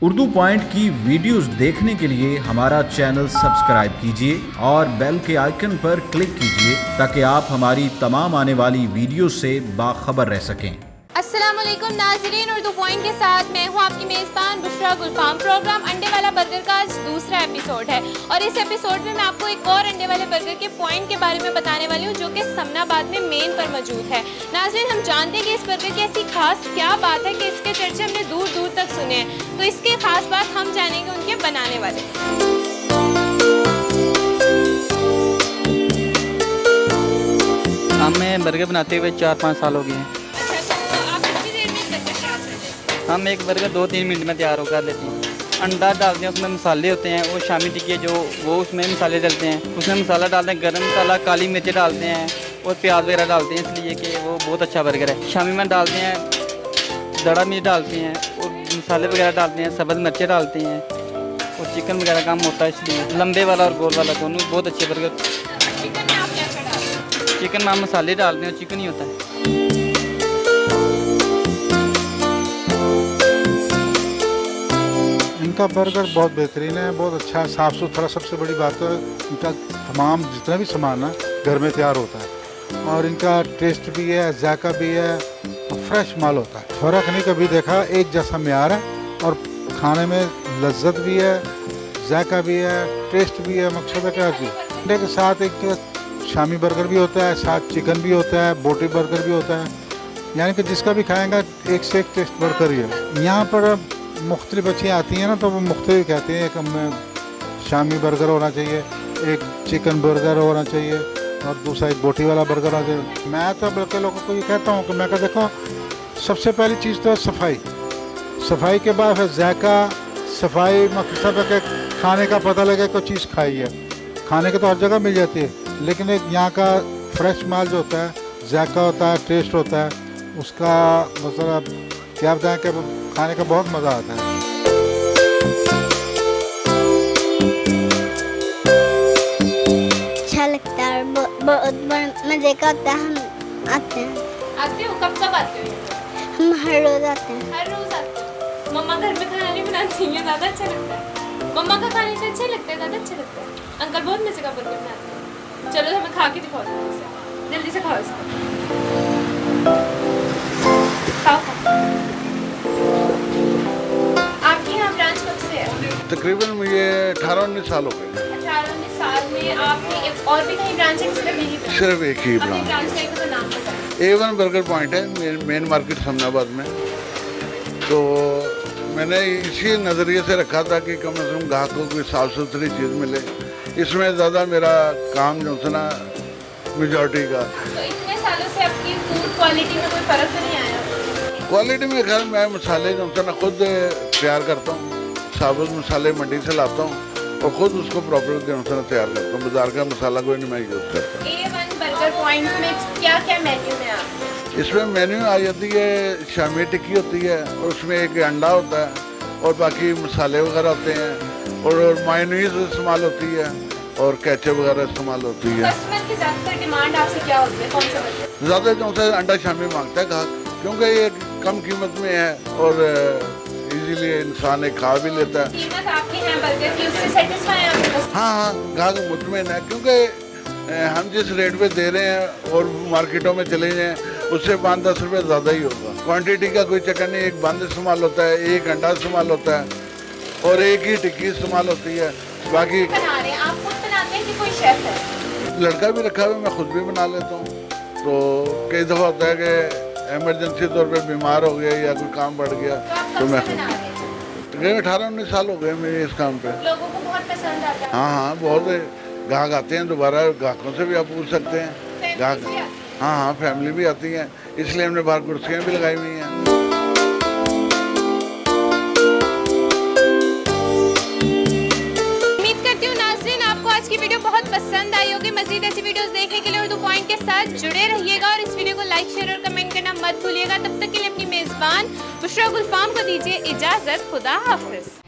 Urdu point की videos देखने के लिए हमारा चैनल सब्सक्राइब कीजिए और बेल के आइकन पर क्लिक कीजिए ताकि आप हमारी तमाम आने वाली वीडियो से बाखबर रह सकें। अस्सलामुअलैकुम नाज़रीन, उर्दू पॉइंट के साथ मैं हूं आपकी मेज़बान बुशरा गुलफाम। प्रोग्राम अंडे वाला बर्गर का आज दूसरा एपिसोड है और इस एपिसोड में मैं आपको एक और अंडे वाले बर्गर के पॉइंट के बारे में बताने वाली हूं जो कि समनाबाद में मेन पर मौजूद है। नाज़रीन, हम जानते हैं कि इस बर्गर की ऐसी खास क्या बात है कि इसके चर्चे हमने दूर दूर तक सुने हैं, तो इसकी खास बात हम जानेंगे उनके बनाने वाले। हमें बर्गर बनाते हुए 4-5 साल हो गए हैं। हम एक बर्गर 2-3 मिनट में तैयार कर लेते हैं। अंडा डालते हैं, उसमें मसाले होते हैं, वो शामी टिक्की जो वो उसमें मसाले डलते हैं, उसमें मसाला डालते हैं, गरम मसाला, काली मिर्च डालते हैं और प्याज वगैरह डालते हैं, इसलिए कि वो बहुत अच्छा बर्गर है। शामी में डालते हैं, दड़ा मिर्च डालते हैं और मसाले वगैरह डालते हैं, सब्ज़ मिर्चें डालते हैं और चिकन वगैरह काम होता है, इसलिए लंबे वाला और गोल वाला दोनों बहुत अच्छे बर्गर। चिकन में हम मसाले डालते हैं और चिकन ही होता है। इनका बर्गर बहुत बेहतरीन है, बहुत अच्छा है, साफ़ सुथरा। सबसे बड़ी बात है इनका तमाम जितना भी सामान है घर में तैयार होता है और इनका टेस्ट भी है, जायका भी है, फ्रेश माल होता है। फ़र्क नहीं कभी देखा, एक जैसा मेयार है और खाने में लज्जत भी है, जायका भी है, टेस्ट भी है। मकसद है क्या चीज़ अंडे के साथ एक शामी बर्गर भी होता है, साथ चिकन भी होता है, बोटी बर्गर भी होता है, यानी कि जिसका भी खाएंगा एक से एक टेस्ट बढ़कर ही है। यहाँ पर मुख्तलिफ बच्चियाँ आती हैं ना, तो वो मुख्तलिफ कहते हैं, एक हमें शामी बर्गर होना चाहिए, एक चिकन बर्गर होना चाहिए और दूसरा एक बोटी वाला बर्गर होना चाहिए। मैं तो बल्कि लोगों को ये कहता हूँ कि मैं कहा देखो, सबसे पहली चीज़ तो है सफाई। सफाई के बाद है जायका। सफाई मकसद है कि खाने का पता लगे कोई चीज़ खाई है। खाने की तो हर जगह मिल जाती है, लेकिन एक यहाँ का फ्रेश माल जो होता है, जायका होता है, टेस्ट होता है, उसका मतलब क्या बताएं कि खाने का बहुत मज़ा आता है। अच्छा लगता है, बहुत मज़े का होता है। हम आते हो? कब कब आते हो? हम हर रोज़ आते हैं। हर रोज आते हो? मम्मा घर में खाना नहीं बनाती है, ज़्यादा अच्छा लगता है। मम्मा का खाने से अच्छा लगता है, ज़्यादा अच्छा लगता है। अंकल बहुत मज़े का बर्गर बनाते हैं। चलो हमें खा के दिखाओ, जल्दी से खाओ इसको। खाओ खाओ। आपके यहाँ ब्रांच कब से है? तकरीबन मुझे 18-19 साल हो गए। 18-19 साल में आपने एक और भी कहीं ब्रांच है? सिर्फ यही ब्रांच? सिर्फ एक ही अपनी ब्रांच। ब्रांच का एक नाम बताओ। A1 बर्गर पॉइंट है मेन मार्केट समनाबाद में। तो मैंने इसी नज़रिए से रखा था कि कम से कम ग्राहकों को साफ़ सुथरी चीज़ मिले। इसमें ज़्यादा मेरा काम जो है ना मेजॉरिटी का। तो इतने सालों से आपकी फूड क्वालिटी में कोई फ़र्क तो नहीं आया? क्वालिटी में खैर मैं मसाले जो है ना खुद तैयार करता हूँ, साबुत मसाले मंडी से लाता हूँ और ख़ुद उसको प्रॉपर जो है ना तैयार करता हूँ। बाज़ार का मसाला कोई नहीं मैं यूज़ करता। A1 बर्गर पॉइंट में क्या क्या मेन्यू है आप? इसमें मेन्यू आ जाती है, शामी टिक्की होती है और उसमें एक अंडा होता है और बाकी मसाले वगैरह होते हैं और मायोनीज इस्तेमाल होती है और केचप वगैरह इस्तेमाल होती है। कस्टमर की ज़्यादातर डिमांड आपसे क्या होती है, कौन सा बर्गर? ज़्यादा जो है अंडा शामी मांगता है ग्राहक, क्योंकि ये कम कीमत में है और इजीली इंसान एक खा भी लेता है। कीमत आपके यहाँ बर्गर की उससे सेटिस्फाई है आपके कस्टमर? हाँ, ग्राहक मुतमईन है, क्योंकि हम जिस रेट पे दे रहे हैं और मार्केटों में चले जाएँ उससे 5-10 रुपये ज़्यादा ही होगा। क्वांटिटी का कोई चक्कर नहीं, एक बंद इस्तेमाल होता है, एक अंडा इस्तेमाल होता है और एक ही टिक्की इस्तेमाल होती है। बाकी बना रहे हैं आप, खुद बनाते हैं कि कोई शेफ है? लड़का भी रखा हुआ है, मैं खुद भी बना लेता हूँ। तो कई दफ़ा होता है कि इमरजेंसी तौर पे बीमार हो गया या कोई काम बढ़ गया तो मैं तकरीबन 18-19 साल हो गए मेरे इस काम पे। लोगों को बहुत पसंद आता है। हाँ, बहुत ग्राहक आते हैं दोबारा। ग्राहकों से भी आप पूछ सकते हैं, ग्राहक हाँ, फैमिली भी आती हैं, इसलिए हमने बाहर कुर्सियाँ भी लगाई हुई हैं। उम्मीद करती हूँ नाज़रीन आपको आज की वीडियो बहुत पसंद आई होगी। मज़ीद ऐसी वीडियोस देखने के लिए उर्दू पॉइंट के साथ जुड़े रहिएगा और इस वीडियो को लाइक, शेयर और कमेंट करना मत भूलिएगा। तब तक के लिए अपनी मेज़बान बुशरा गुलफाम को दीजिए इजाज़त। खुदा हाफिज़।